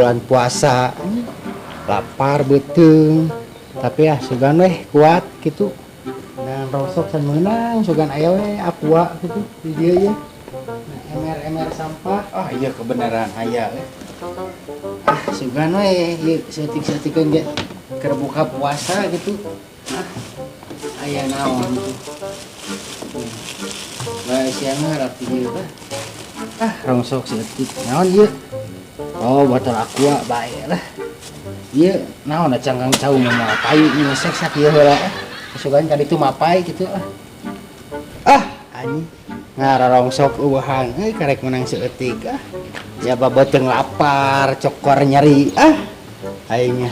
bulan puasa lapar beteng tapi ya sugan weh kuat gitu dan rosok san menang sugan aya weh aqua gitu di dia ya emer sampah iya kebenaran aya sugan weh ieu setik-setikeun ge keur buka puasa gitu aya naon gitu bae siang rati ieu rongsok setik naon ieu botol aqua bae lah ieu naon cangkang cau mah payu ieu seksak ieu heula sugan ka ditu mapai gitu anjing ngararongsok eueuhan karek menang seeutik ya baboteng lapar cokor nyeri aing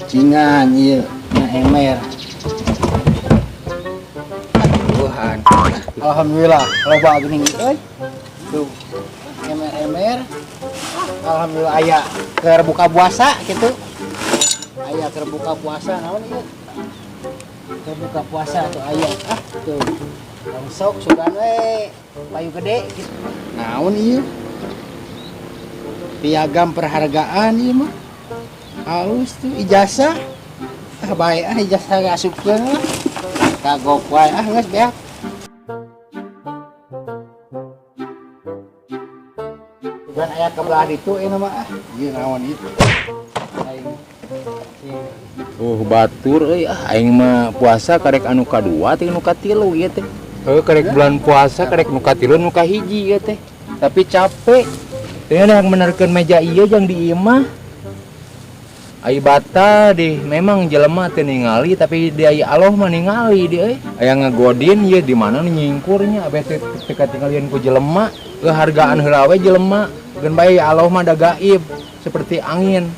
cingan ieu na emer eueuhan alhamdulillah loba geuning euy tuh emer alhamdulillah aya keur buka puasa gitu aya keur buka puasa naon ieu keur buka puasa tuh aya tuh rongsok sugan we payu gede gitu naon ieu piagam perhargaan ieu mah halus tuh ijazah bae ijazah ngasupkeun lah kagok wae geus beak sugan aya kebelah ditu ieu mah ieu naon ieu batur euy aing mah puasa karek anu kadua teh anu katilu ieu teh karek bulan puasa karek nu katilu nu kahiji ieu teh tapi capek teh yang menerkeun meja ieu jeung di ieu mah ai bata deh memang jelema teu ningali tapi di aya Allah mah ningali di euy aya ngagodin ieu di mana nyingkurnya abis teu katinggalian ku jelema hargaan heula we jelema geun bae Allah mah da gaib seperti angin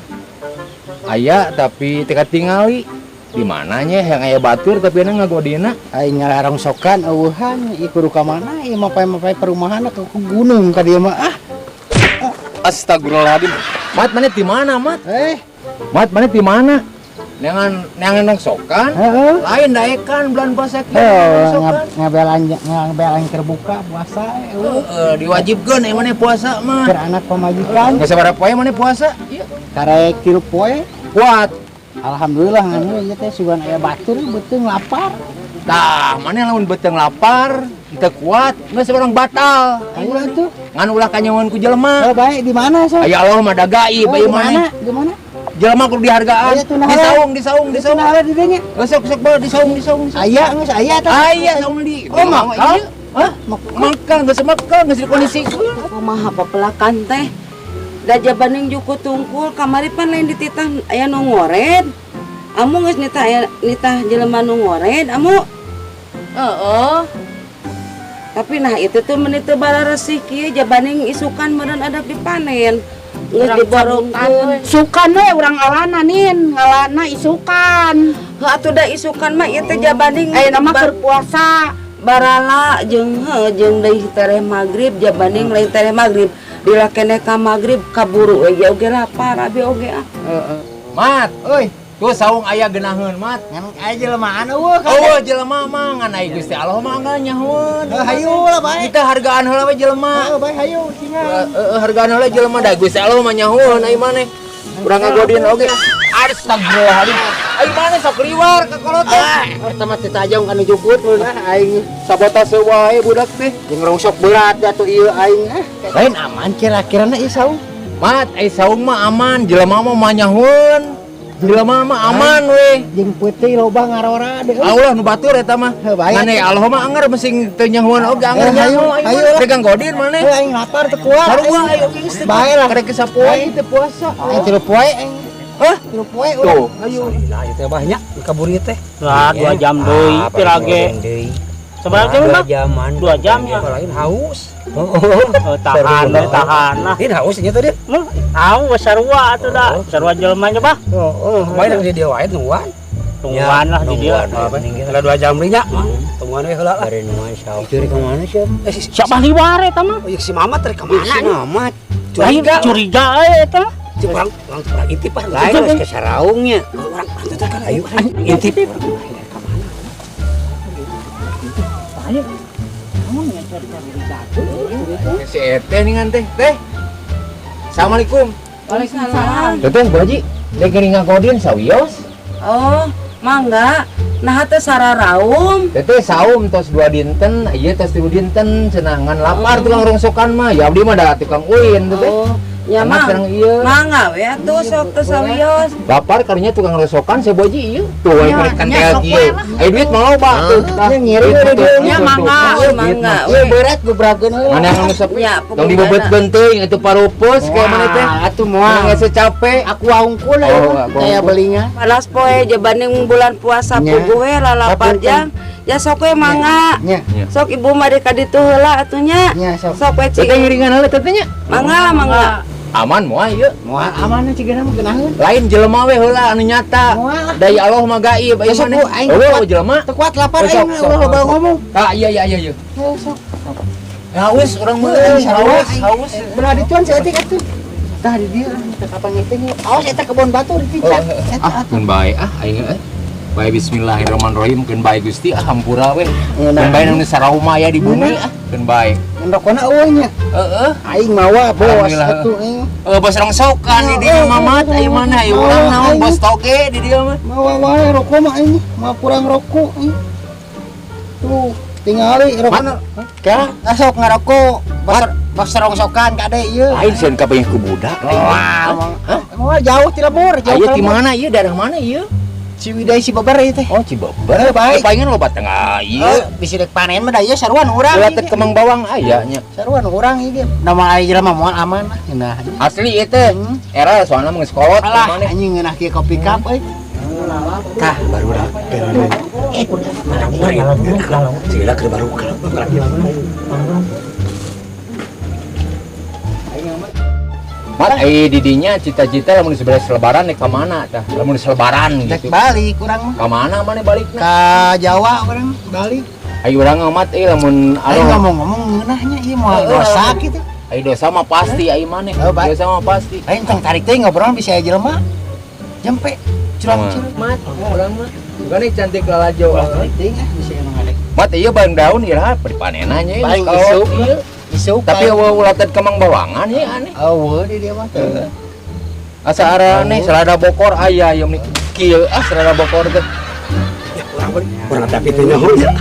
aya tapi teu katingali di mananya yang aya batur tapi ana ngagodina aing ngarongsokan eueuhan ieu kudu ka mana ieu mapai perumahan ke gunung ka dieu mah astagfirullahaladzim mat mana di mana mat mat mana di mana neangan nongsokan lain daekan bulan puasa kieu ngabelan terbuka puasa diwajibkeun mana puasa mah keur anak pamajikan geus sabaraha poe mana puasa ieu karek 3 poe kuat alhamdulillah nganu ieu teh sugan aya batur beuteung lapar tah mana lamun beuteung lapar teu kuat geus orang batal ayo atuh ngan ulah kanyawan ku jelema bae di mana so aya Allah mah da gaib ieu mah di mana jelema kudu dihargaan disaung ada di dinya sok bae disaung aya geus aya teh aya saung di makal makal geus di kondisi kumaha papelakan teh da jabaning juku tungkul kamari pan lain dititah aya nu ngored amu geus nitah jelema nu ngored amu tapi nah itu tuh menit teu bararesih kieu jabaning isukan meureun adak dipanen geus diborongkeun sukan we urang alana nin ngalana isukan heuh atuh da isukan mah ieu teh jabaning ayeuna mah keur puasa barala jeung deui tereh magrib jabaning lain tereh magrib bila kene ka magrib kaburu we oge lapar abi oge mat euy tuh saung aya geunaheun mat ngan aya jelema eueuh jelema mah ngan aya Gusti Allah mah angga nyahoun hayu lah bae kita hargaan heula we jelema bae hayu singa hargaan heula jelema da Gusti Allah mah nyahoun ai maneh urang ngagodin oge astagfirullahaladzim ai maneh sok liwar ka kolot eta mah teh tajong kana jugut meulah aing sabotase wae budak teh jeung rongsok berat atuh ieu aing lain aman kira-kirana ieu saung mat ai saung mah aman jelema mah nyahoun jelema mah aman we jeung peuting loba ngarora deui Allah nu batur eta mah maneh Allah mah anger mesing teu nyahoun oge anger hayu pegang godin maneh aing lapar teu kuat sarua ayo geus bae lah karek sapoe teu puasa aing 3 poe aing 3 poe tuh ayo ieu teh banyak kabur ieu teh lah 2 jam deui pirage sebenarnya mah 2 jaman 2 jam ya lain haus tahan lah ini haus nya teh haus sarua atuh da sarua jelema nya bah main di dia wae nuan tungguan lah di dia ada 2 jam deui nya tungguan we heula lah dari nuan saus curi ka mana sih siapa liwar eta mah si mamat dari ka mana si mamat curiga eta orang intip lah lain ke saraungnya orang teh kan ayo intip ayo kamu cari-cari jatuh si Ete ningan teh Assalamualaikum Waalaikumsalam. Teteh Bu Haji, dek geuning ngagodin sawios. Oh, mangga. Nah teh sararaum. Teteh saum tos 2 dinten, ieu tos 3 dinten cenah ngan lapar tukang rongsokan mah. Ya abdi mah da tukang uin teteh. Oh, ya Anak mah. sareng ieu. Mangga we atuh sok teu sawios. Lapar karinya tukang rongsokan saya Bu Haji ieu. Tuh we Ya, kan nya, teh sok ieu. Aya duit mau loba tuh. Nya ngiring we dia. Ya mangga, mangga. Ieu berat gebrakeun euy. Mana yang ngusap? Ya, Tong dibebetkeun teuing atuh parupus kayak mana teh. Atuh moal. Geus capek. Aku aungkul Oh, aya aku saya aungkul. belinya. Panas poe jebanding bulan puasa Nya. puguh we lalapar jang. Ya sok we mangga. Nya. Sok ibu mah di kaditu heula atunya. Nya sok. Sok we Teteh cing. ngiringan heula teteh nya. Mangga, mangga. Aman moal ieu. Moal aman cigana mah geunaheun. Lain jelema we heula anu nyata. Moal. Daya Allah mah gaib aya Besok maneh. Bu, aing Oh, kuat. jelema. Teu kuat lapar Sok, aing sok, ulah loba sok. ngomong. Ah iya. Sok. Ya wis urang mah haus. Belah dituan seetik atuh. Tah di dieu teh kapan ngiteng. Aos eta kebon batu di Cicak. Eta Keun bae aing bae bismillahirrahmanirrahim keun bae Gusti hampura we. Ngeunah. Keun bae nu sarahuma aya di bumi keun bae. ngendokona eueuh nya. Heeh. Aing mawa bos Alhamdulillah. atuh aing. Bos rongsokan di dieu mamat aya mana aya urang naon bos toge di dieu mah. Mawa wae rokok mah aing. Mau kurang rokok aing. Tuh, tingali rokok. Ka Ngasok ngarokok. Bos rongsokan kade ieu. lain sieun ka pengen ku budak. Mau jauh ti lemur, jauh. Aya di mana ieu daerah mana ieu? Ciwidey Cibeber ieu teh. Oh Cibeber. Baik. Palingan loba tengah ieu. Bisa dek panen mah da ieu saruan urang. Ulah teh kemang bawang aya nya. Saruan urang ieu. Nama aya jelema moal aman lah. Nah, Asli ieu teh. Era soalna mah geus kolot alah maneh. anjing ngeunah kieu kopi cup euy. Tah baru dah. Sila ke baru Mat di dinya cita-cita lamun sebelah lebaran nek ka mana tah? Lamun lebaran Dek gitu. balik urang mah. Ka mana maneh balikna? Ka Jawa urang balik. Ayo urang mat lamun Aing aro ngomong-ngomong ngeunahnya ieu moal dosa kitu. ayo dosa mah pasti ayo maneh. Oh, baik. Dosa mah pasti. Aing tong tarik teh ngobrol bisa aya jelema. Jempe curang-curang. Mat urang mah bukan cantik lalajo. Tarik teh bisa emang ada. Mat ieu bang daun iraha panenna nya Baik, kalau isuk. ieu. Isuk. Tapi ulatad kemang bawangan ya aneh. eueuh di dia mah teh. Asa arane selada bokor aya yang kieu selada bokor teh. orang tapi teh nyaho ya.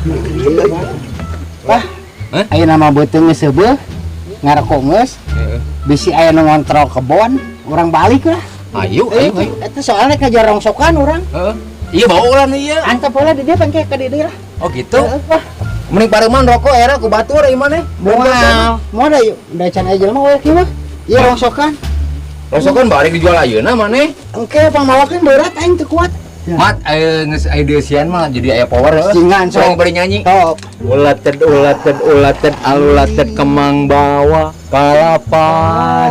Wah. Aya nama beuteung geus seubeuh. Ngarokok geus. Bisi aya nu ngontrol kebon, urang balik lah. Ayo. Eta soalnya ka rongsokan urang. Heeh. Iya bawa ulah nu ieu. Antep heula di dia pangke ka di dieu lah. Oh gitu. Wah, Mending pareman rokok era ku batur ieu maneh. moal da yuk. Da can aya jelema we kieu mah. Ieu rongsokan. Rosokan bari dijual ayeuna maneh. Engke pangmawakeun berat aing teu kuat. Mat geus aya deusian mah jadi aya power heuh. Singan Sok sok. bari nyanyi. Top. Ulated alulated kemang bawa kalapa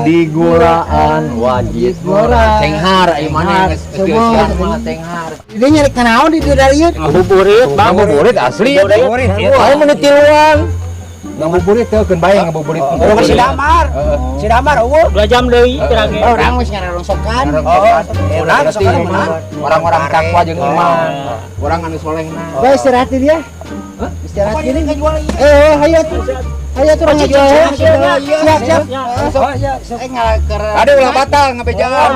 diguraan wajib murah tenghar ieu maneh geus deusian mah tenghar. Dia nyari kanaon di dieu dari ieu. Ngabuburit, Bang. Ngabuburit asli ya teh. Ngabuburit, iya. Ayo meuni tiluan. Ngabuburit teh keun bae ngabuburit. Oh, si Damar. Si Damar eueuh. 2 jam deui pirage. Orang wis ngarongsokan. Udah orang-orang takwa jeung iman. Orang anu soleh mah. Bae istirahat di dia. Istirahat di dia. Hayu atuh. Hayu atuh urang ngajual. Siap. Eh ngalaker. Ada ulah batal ngabejaan.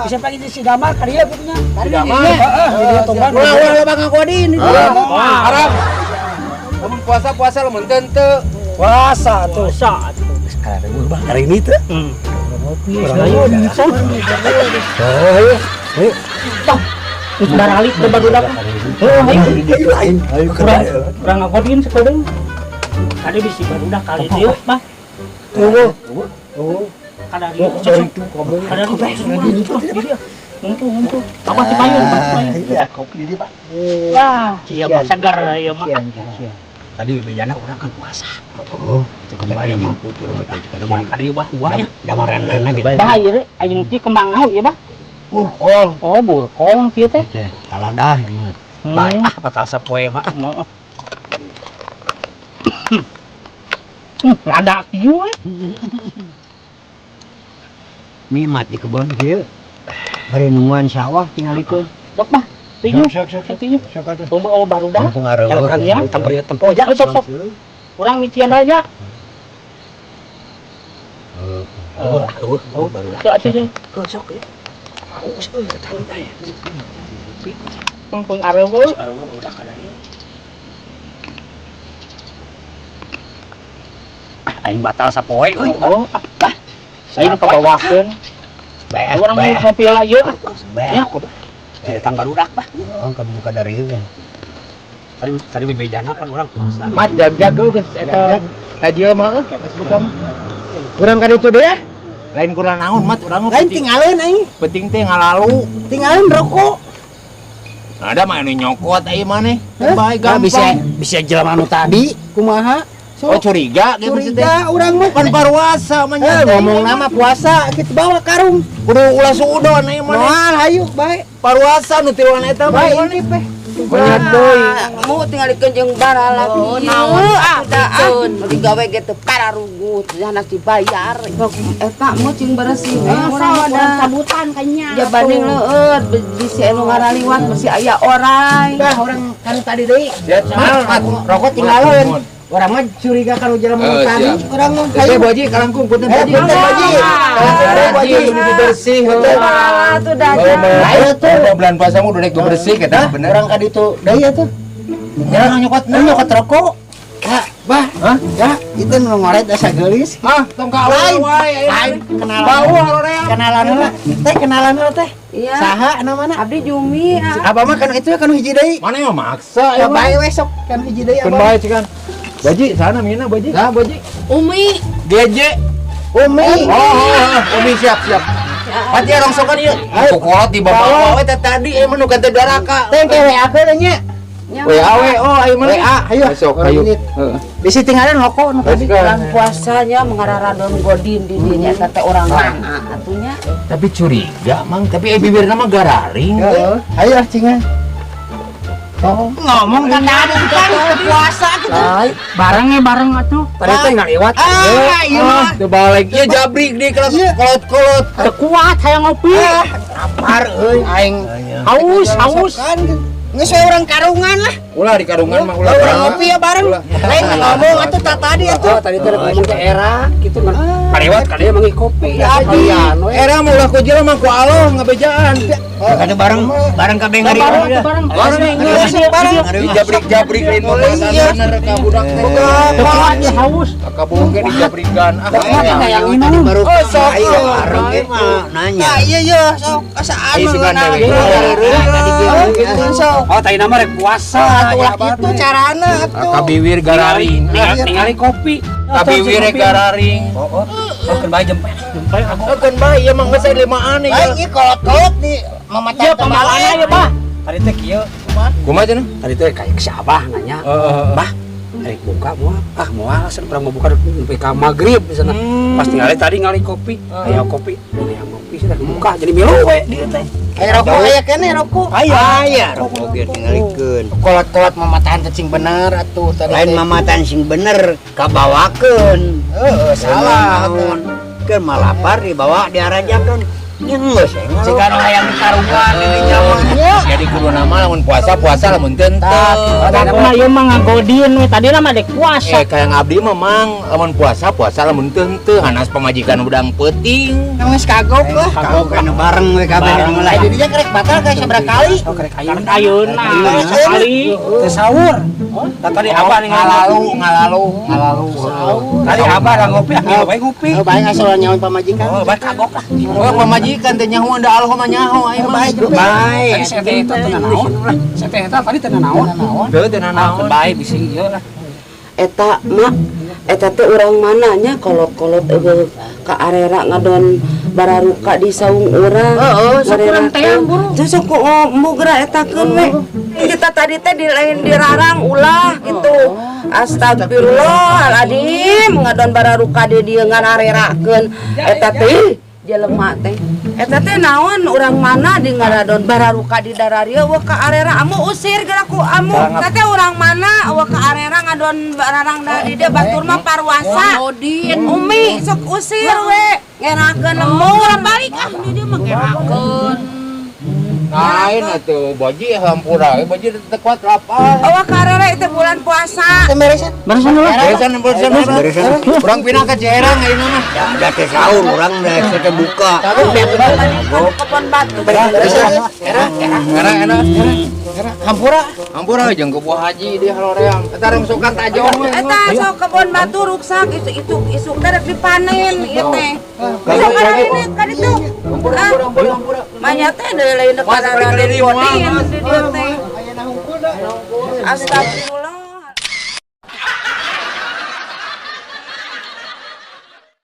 Bisa pagi di si Damar ka dieu punya. Damar. Ulah bang ngakodin. Arab. Lamun puasa lamun teu teu. Puasa tuh. Dosa. Hari ini tuh. Ayo bisa. Daralik teh barudak. Ayo Kurang ngagodin sekodeng. Ada bisi barudak kali dieu, Bang. Kada dieu. Kada dieu. Ngumpul. Apa ti payung? Iya, kopi di Pak. Wah, iya mah segar ieu mah. Tadi bejana orang kan puasa. Oh, kembali mampu tuh. Tadi wah ya. Damaran gitu. Bahaya re, ayeuna ti kembang naon ieu, Bang? Kol. Oh, bulkong kieu teh. Salah dah inget. Baik, apa tasa poe mah. Rada kieu. Mimat di kebun kieu. Bari nungguan sawah tingalikeun. Sok mah. Tiyu. Tiyu. Oh, baru dah. Langsung ngareueur. Ya. Tempat Oh, sok. Urang mician aja. baru Sok atuh. sok ya. Haus euy santai. Pung arewe. Udah kada ieu. Aing batal sapoe euy. Oh, saya kebawakeun. Bees. Orang mau kopi lah yuk. Ya, datang barudak Pak. Oh, kamu buka dari ieu kan. Tadi bebejana kan orang puasa. Mat jaga geus eta adio mah geus buka mah. Urang ka ditu deui ya. Lain kurang naon mat urang mah Lain tinggalin aing. penting teh ngalalu. Tinggalin rokok. Ada mah anu nyokot ieu maneh. Hah? Bae Nah, gampang. Bisa jelema anu tadi. Kumaha? Oh curiga gitu maksudnya. Curiga urang mah Kan paruasa mah nya. ngomong nama puasa kita bawa karung. Kudu ulah suudon ieu maneh. Moal hayu bae. Paruasa nu tiluan eta Bae mah. ini teh. Banyak deui. Kamu tinggal dikeunjung bara lagi. naon, Daun digawe gitu para rugut anak dibayar. Eta mah cing bersih. Urang mah Sabutan kayaknya. jabanding leueut bisi anu ngaraliwat masih aya orai. Dah orang kan tadi deui. Ya, Mat, rokok tinggalin. Urang mah curiga kalau jelema tadi. Urang mah Teh Boji kalangkung punten Boji. punten, Boji. Boji kudu bersih heuh. Ah, tuh dah. Ayo tuh. Bulan puasa mah udah dek bersih eta bener. Urang ka ditu deui atuh. Ya nyokot Nyokot rokok. Kak, bah, Hah? ya, itu nu ngoret asa geulis. Ah, tong ka awal wae. Lain kenalan. Bau aloreang. Kenalan heula. Teh kenalan heula teh. Iya. Saha namana? Abdi Jumi. Abah mah kan itu kan hiji deui. Mana mah maksa Ya ya bae we sok kan hiji deui Kan abah. bae cikan. Boji sana mina Boji. Nah Boji. Umi. GJ. Umi. Umi siap. Pati rongsokan ieu. Kokolot di bawah we teh tadi emang nu kata daraka. Teh kewe akeun nya. WA oh ayo mah. WA, ayo. Besok Orang ayo. ini. Bisi tinggalin rokok nu tadi. Bulan puasanya mengararadoon godin di dinya teh orang mana atunya. Tapi curiga mang, tapi bibirna mah gararing. Heeh. Ayo cingan. Oh, Ngomong kan tadi kan puasa gitu. Bareng atuh. Tadi teh ngaliwat. iya mah. Teu balik. Ieu jabrik di kolot-kolot. Teu kuat hayang ngopi. Lapar euy aing. Haus. Kan geus we urang karungan lah. Ulah di karungan mah ulah. Urang ngopi ya bareng. Lain ngomong atuh tadi atuh. Tadi teh ngomong ke era gitu kan. Kaliwat kali mangi kopi. Abi. Era mah ulah ku jelema mah ku aloh ngabejaan. Kada bareng kabeh ngari. Bareng. Bareng dijabrik-jabrik lain pembahasan bener ka budak teh. Teu kuat ya haus. Kaboge dijabrikan. Yang ini baru sok. Bareng ge mah nanya. Iya sok asaan Si Banda we. Oh, tadi nama rek puasa. ulah kitu carana atuh. Kabiwir gararing. Ningali kopi. Kabiwir gararing. Oh, kan bae jempet. Kan bae ieu mah geus 5an Baik ya. ieu kolot-kolot di mamacet Iya pembalana ya, Pak. Tadi teh kieu. Kumaha cenah? Tadi teh kayak si Abah nanya. Bah, rek buka moal asa pernah mau buka sampai ka magrib di sana. Pas tinggal tadi ngali kopi. Aya kopi. Yang ngopi sih buka jadi milu we di teh. Aya rokok aya keneh rokok. Aya rokok ge tingalikeun. Kolot-kolot mamatahan teh cing bener atuh tadi. Lain mamatan sing bener kabawakeun. Heeh, salah. Keun malapar dibawa diarajakeun. Geus Jika hayang dikarungan ini nyamannya. Jadi kudu nama lamun puasa lamun teu teu. Karena ieu mah ngagodin we tadi mah dek puasa. Kayak ngabdi mah mang lamun puasa lamun teu teu hanas pamajikan udang peuting. Geus kagok lah. kagok kana bareng we kabeh nu Lain didinya kerek batal kayak sabaraha kali. Karek Karek ayeuna sekali. teu sahur. Tadi Abah Ngalalu. Tadi Abah ra ngopi, akhirnya bae ngopi. Bae asal nyawa pamajikan. Oh, bae kagok lah. Oh pamajikan teh nyaho anda alho mah nyaho aing mah. Bae. Tadi saya teh eta teu naon lah. Saya teh eta tadi teu naon. Teu teu naon. Bae bisi ieu lah. Eta mak eta teh urang mananya kolot-kolot eueuh ka arera ngadon bararuka di saung urang. Heeh, sok urang teh buru. Teu sok ngomong geura eta keun we. Kita tadi teh di lain dirarang ulah gitu. Astagfirullahaladzim ngadon bararuka di dieu ngan arerakeun eta teh jelema teh. Eta teh naon urang mana di ngaradon bararuka di dararieu we ka arera amu usir geura ku amu. Eta teh urang mana we ka arera ngadon bararang di dieu batur mah parwasa. Umi sok usir we. Ngerakeun lembur balik ah di dieu mah ngerakeun. Lain atuh baji hampura, baji teu kuat lapar. Awak karere itu bulan puasa. Beresan lah. Beresan. Urang pindah ka Ciherang ayeuna mah. Da teh saur urang teh buka. Kebon batu. Era hampura jeung ke buah haji di haloreang. Eta rong sukan tajong. Eta sok kebon batu ruksak itu isuk teh rek dipanen ieu teh. Sok ini kan itu. Hampura. Manya teh deui lain ka Mas, balik di lagi, dieu Wang. teh. Astagfirullah.